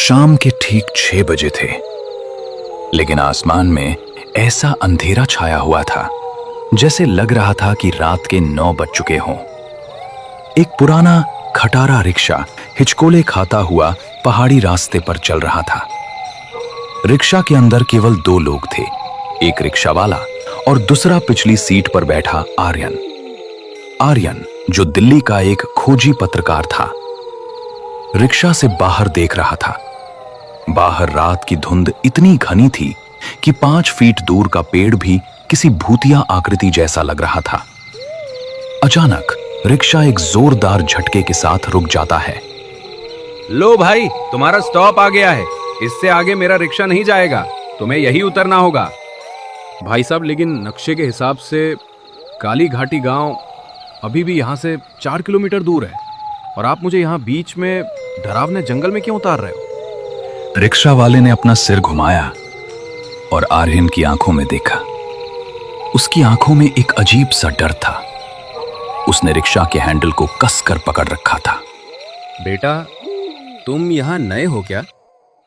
शाम के ठीक 6 बजे थे, लेकिन आसमान में ऐसा अंधेरा छाया हुआ था जैसे लग रहा था कि रात के 9 बज चुके हों। एक पुराना खटारा रिक्शा हिचकोले खाता हुआ पहाड़ी रास्ते पर चल रहा था। रिक्शा के अंदर केवल 2 लोग थे, एक रिक्शा वाला और दूसरा पिछली सीट पर बैठा आर्यन। आर्यन जो दिल्ली का एक खोजी पत्रकार था, रिक्शा से बाहर देख रहा था। बाहर रात की धुंध इतनी घनी थी कि 5 फीट दूर का पेड़ भी किसी भूतिया आकृति जैसा लग रहा था। अचानक रिक्शा एक जोरदार झटके के साथ रुक जाता है। लो भाई, तुम्हारा स्टॉप आ गया है। इससे आगे मेरा रिक्शा नहीं जाएगा, तुम्हें यही उतरना होगा। भाई साहब, लेकिन नक्शे के हिसाब से काली घाटी गांव अभी भी यहाँ से 4 किलोमीटर दूर है, और आप मुझे यहाँ बीच में डरावने जंगल में क्यों उतार रहे हो? रिक्शा वाले ने अपना सिर घुमाया और आर्यन की आंखों में देखा। उसकी आंखों में एक अजीब सा डर था। उसने रिक्शा के हैंडल को कसकर पकड़ रखा था। बेटा, तुम यहाँ नए हो क्या?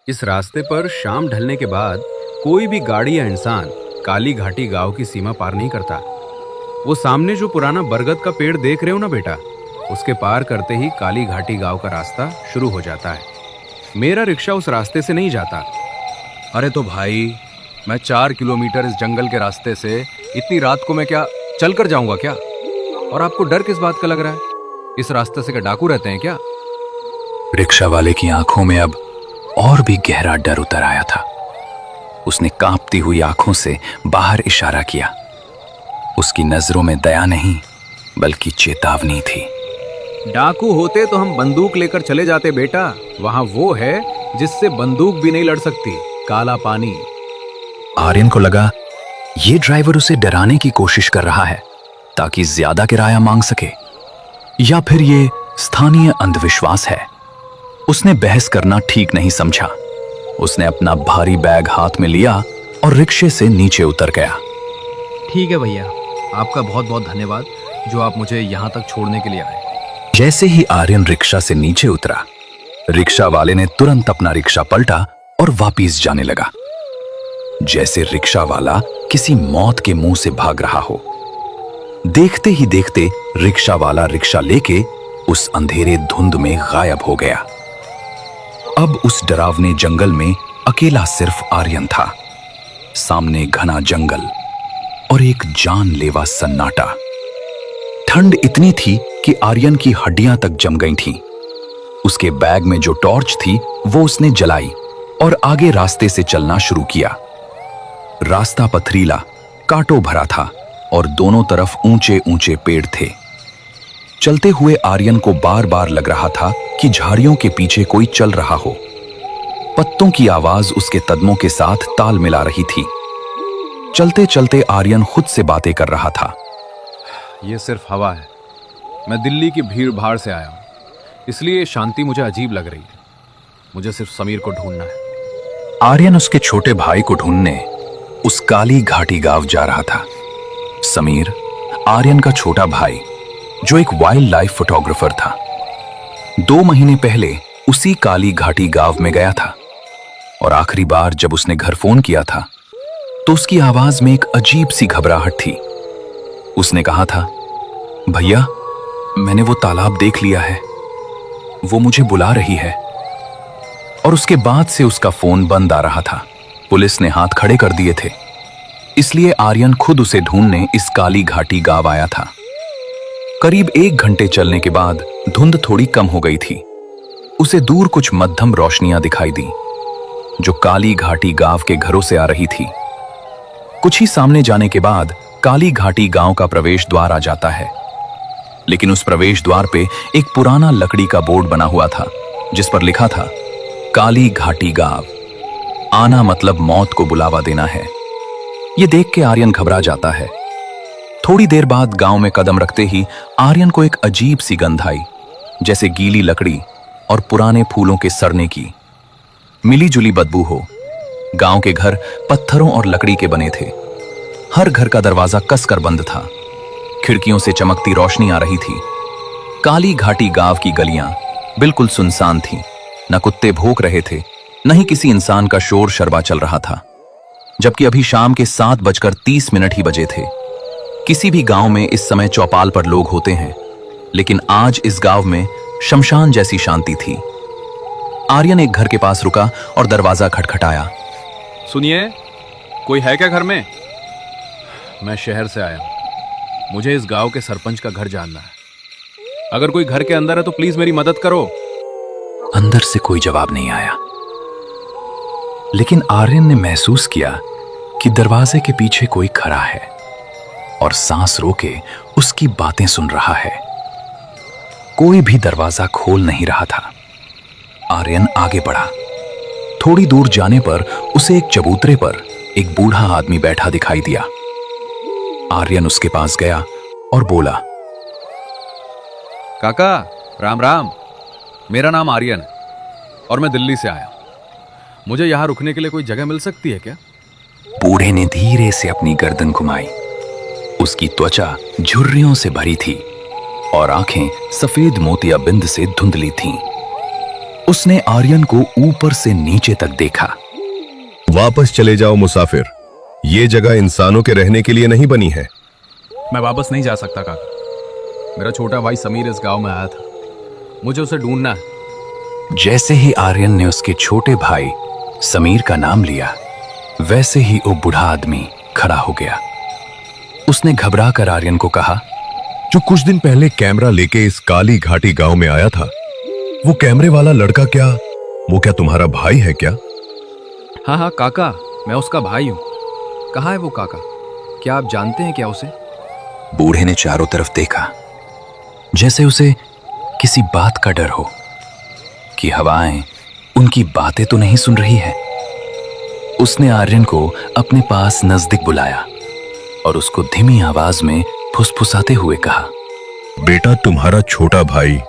इस रास्ते पर शाम ढलने के बाद कोई भी गाड़ी या इंसान काली घाटी गांव की सीमा पार नहीं करता। वो सामने जो पुराना बरगद का पेड़ देख रहे हो ना बेटा, उसके पार करते ही काली घाटी गांव का रास्ता शुरू हो जाता है। मेरा रिक्शा उस रास्ते से नहीं जाता। अरे तो भाई, मैं 4 किलोमीटर इस जंगल के रास्ते से इतनी रात को मैं क्या चल कर जाऊंगा क्या? और आपको डर किस बात का लग रहा है? इस रास्ते से क्या डाकू रहते हैं क्या? रिक्शा वाले की आंखों में अब और भी गहरा डर उतर आया था। उसने कांपती हुई आंखों से बाहर इशारा किया। उसकी नजरों में दया नहीं बल्कि चेतावनी थी। डाकू होते तो हम बंदूक लेकर चले जाते बेटा। वहां वो है जिससे बंदूक भी नहीं लड़ सकती, काला पानी। आर्यन को लगा ये ड्राइवर उसे डराने की कोशिश कर रहा है ताकि ज्यादा किराया मांग सके, या फिर ये स्थानीय अंधविश्वास है। उसने बहस करना ठीक नहीं समझा। उसने अपना भारी बैग हाथ में लिया और रिक्शे से नीचे उतर गया। ठीक है भैया, आपका बहुत बहुत धन्यवाद जो आप मुझे यहाँ तक छोड़ने के लिए आए। जैसे ही आर्यन रिक्शा से नीचे उतरा, रिक्शा वाले ने तुरंत अपना रिक्शा पलटा और वापस जाने लगा, जैसे रिक्शा वाला किसी मौत के मुंह से भाग रहा हो। देखते ही देखते रिक्शा वाला रिक्शा लेके उस अंधेरे धुंध में गायब हो गया। अब उस डरावने जंगल में अकेला सिर्फ आर्यन था। सामने घना जंगल और एक जानलेवा सन्नाटा। ठंड इतनी थी कि आर्यन की हड्डियां तक जम गई थीं। उसके बैग में जो टॉर्च थी वो उसने जलाई और आगे रास्ते से चलना शुरू किया। रास्ता पथरीला, कांटों भरा था और दोनों तरफ ऊंचे ऊंचे पेड़ थे। चलते हुए आर्यन को बार बार लग रहा था कि झाड़ियों के पीछे कोई चल रहा हो। पत्तों की आवाज उसके कदमों के साथ ताल मिला रही थी। चलते चलते आर्यन खुद से बातें कर रहा था। ये सिर्फ हवा है। मैं दिल्ली की भीड़ भाड़ से आया हूँ, इसलिए शांति मुझे अजीब लग रही है। मुझे सिर्फ समीर को ढूंढना है। आर्यन उसके छोटे भाई को ढूंढने उस काली घाटी गांव जा रहा था। समीर, आर्यन का छोटा भाई, जो एक वाइल्ड लाइफ फोटोग्राफर था, 2 महीने पहले उसी काली घाटी गांव में गया था। और आखिरी बार जब उसने घर फोन किया था तो उसकी आवाज में एक अजीब सी घबराहट थी। उसने कहा था, भैया, मैंने वो तालाब देख लिया है, वो मुझे बुला रही है। और उसके बाद से उसका फोन बंद आ रहा था। पुलिस ने हाथ खड़े कर दिए थे, इसलिए आर्यन खुद उसे ढूंढने इस काली घाटी गांव आया था। करीब 1 घंटे चलने के बाद धुंध थोड़ी कम हो गई थी। उसे दूर कुछ मध्यम रोशनियां दिखाई दी जो काली घाटी गांव के घरों से आ रही थी। कुछ ही सामने जाने के बाद काली घाटी गांव का प्रवेश द्वार आ जाता है, लेकिन उस प्रवेश द्वार पे एक पुराना लकड़ी का बोर्ड बना हुआ था जिस पर लिखा था, काली घाटी गांव, आना मतलब मौत को बुलावा देना है। यह देख के आर्यन घबरा जाता है। थोड़ी देर बाद गांव में कदम रखते ही आर्यन को एक अजीब सी गंध आई, जैसे गीली लकड़ी और पुराने फूलों के सड़ने की मिली जुली बदबू हो। गांव के घर पत्थरों और लकड़ी के बने थे। हर घर का दरवाजा कसकर बंद था। खिड़कियों से चमकती रोशनी आ रही थी। काली घाटी गांव की गलियां बिल्कुल सुनसान थीं। न कुत्ते भौंक रहे थे, न ही किसी इंसान का शोर शरबा चल रहा था। जबकि अभी शाम के 7:30 ही बजे थे। किसी भी गांव में इस समय चौपाल पर लोग होते हैं, लेकिन आज इस गांव में शमशान जैसी शांति थी। आर्यन एक घर के पास रुका और दरवाजा खटखटाया। सुनिए, कोई है क्या घर में? मैं शहर से आया हूं। मुझे इस गांव के सरपंच का घर जानना है। अगर कोई घर के अंदर है तो प्लीज मेरी मदद करो। अंदर से कोई जवाब नहीं आया, लेकिन आर्यन ने महसूस किया कि दरवाजे के पीछे कोई खड़ा है और सांस रोके उसकी बातें सुन रहा है। कोई भी दरवाजा खोल नहीं रहा था। आर्यन आगे बढ़ा। थोड़ी दूर जाने पर उसे एक चबूतरे पर एक बूढ़ा आदमी बैठा दिखाई दिया। आर्यन उसके पास गया और बोला, काका राम राम। मेरा नाम आर्यन है और मैं दिल्ली से आया हूं। मुझे यहां रुकने के लिए कोई जगह मिल सकती है क्या? बूढ़े ने धीरे से अपनी गर्दन घुमाई। उसकी त्वचा झुर्रियों से भरी थी और आंखें सफेद मोतिया बिंद से धुंधली थीं। उसने आर्यन को ऊपर से नीचे तक देखा। वापस चले जाओ मुसाफिर, ये जगह इंसानों के रहने के लिए नहीं बनी है। मैं वापस नहीं जा सकता काका। मेरा छोटा भाई समीर इस गांव में आया था। मुझे उसे ढूंढना है। जैसे ही आर्यन ने उसके छोटे भाई समीर का नाम लिया, वैसे ही वो बूढ़ा आदमी खड़ा हो गया। उसने घबरा कर आर्यन को कहा, जो कुछ दिन पहले कैमरा लेके इस काली घाटी गांव में आया था, वो कैमरे वाला लड़का वो क्या तुम्हारा भाई है क्या? हाँ हाँ काका, मैं उसका भाई हूं। कहाँ है वो काका? क्या आप जानते हैं क्या उसे? बूढ़े ने चारों तरफ देखा, जैसे उसे किसी बात का डर हो कि हवाएं उनकी बातें तो नहीं सुन रही है। उसने आर्यन को अपने पास नजदीक बुलाया और उसको धीमी आवाज में फुसफुसाते हुए कहा, बेटा, तुम्हारा छोटा भाई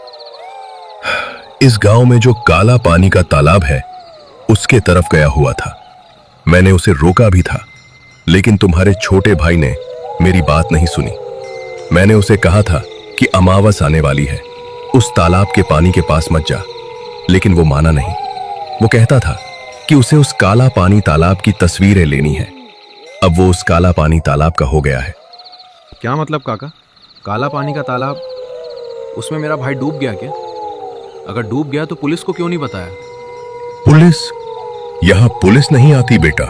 इस गांव में जो काला पानी का तालाब है उसके तरफ गया हुआ था। मैंने उसे रोका भी था, लेकिन तुम्हारे छोटे भाई ने मेरी बात नहीं सुनी। मैंने उसे कहा था कि अमावस आने वाली है, उस तालाब के पानी के पास मत जा, लेकिन वो माना नहीं। वो कहता था कि उसे उस काला पानी तालाब की तस्वीरें लेनी है। अब वो उस काला पानी तालाब का हो गया है। क्या मतलब काका? काला पानी का तालाब? उसमें मेरा भाई डूब गया क्या? अगर डूब गया तो पुलिस को क्यों नहीं बताया? पुलिस? यहां पुलिस नहीं आती बेटा,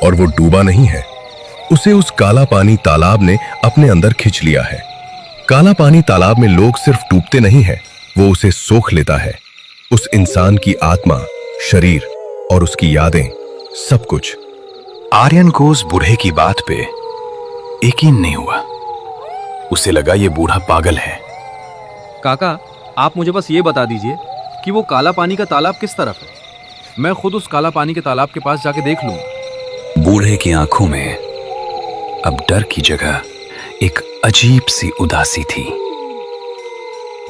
और वो डूबा नहीं है। उसे उस काला पानी तालाब ने अपने अंदर खींच लिया है। काला पानी तालाब में लोग सिर्फ डूबते नहीं है, वो उसे सोख लेता है। उस इंसान की आत्मा, शरीर और उसकी यादें, सब कुछ। आर्यन को उस बूढ़े की बात पे यकीन नहीं हुआ। उसे लगा ये बूढ़ा पागल है। काका, आप मुझे बस ये बता दीजिए कि वो काला पानी का तालाब किस तरफ है। मैं खुद उस काला पानी के तालाब के पास जाके देख लूंगा। बूढ़े की आंखों में अब डर की जगह एक अजीब सी उदासी थी।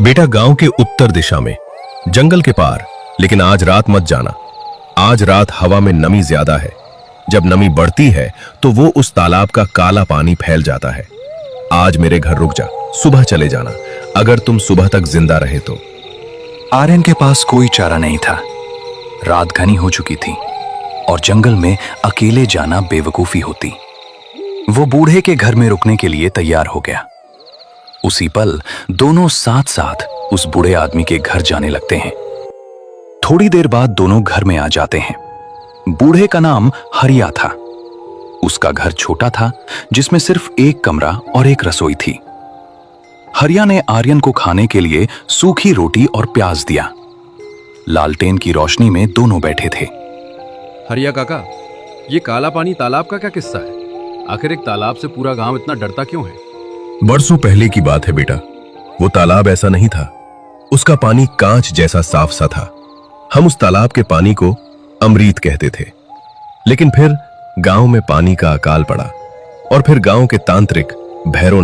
बेटा, गांव के उत्तर दिशा में जंगल के पार, लेकिन आज रात मत जाना। आज रात हवा में नमी ज्यादा है। जब नमी बढ़ती है तो वो उस तालाब का काला पानी फैल जाता है। आज मेरे घर रुक जा, सुबह चले जाना, अगर तुम सुबह तक जिंदा रहे तो। आर्यन के पास कोई चारा नहीं था। रात घनी हो चुकी थी और जंगल में अकेले जाना बेवकूफी होती। वो बूढ़े के घर में रुकने के लिए तैयार हो गया। उसी पल दोनों साथ साथ उस बूढ़े आदमी के घर जाने लगते हैं। थोड़ी देर बाद दोनों घर में आ जाते हैं। बूढ़े का नाम हरिया था। उसका घर छोटा था, जिसमें सिर्फ एक कमरा और एक रसोई थी। हरिया ने आर्यन को खाने के लिए सूखी रोटी और प्याज दिया। लालटेन की रोशनी में दोनों बैठे थे। हरिया काका, ये काला पानी तालाब का क्या किस्सा है? आखिर एक तालाब से पूरा गांव इतना डरता क्यों है? बरसों पहले की बात है बेटा। वो तालाब ऐसा नहीं था। उसका पानी कांच जैसा साफ सा था। हम उस तालाब के पानी को अमृत कहते थे। लेकिन फिर गांव में पानी का अकाल पड़ा और फिर गांव के तांत्रिक भैरव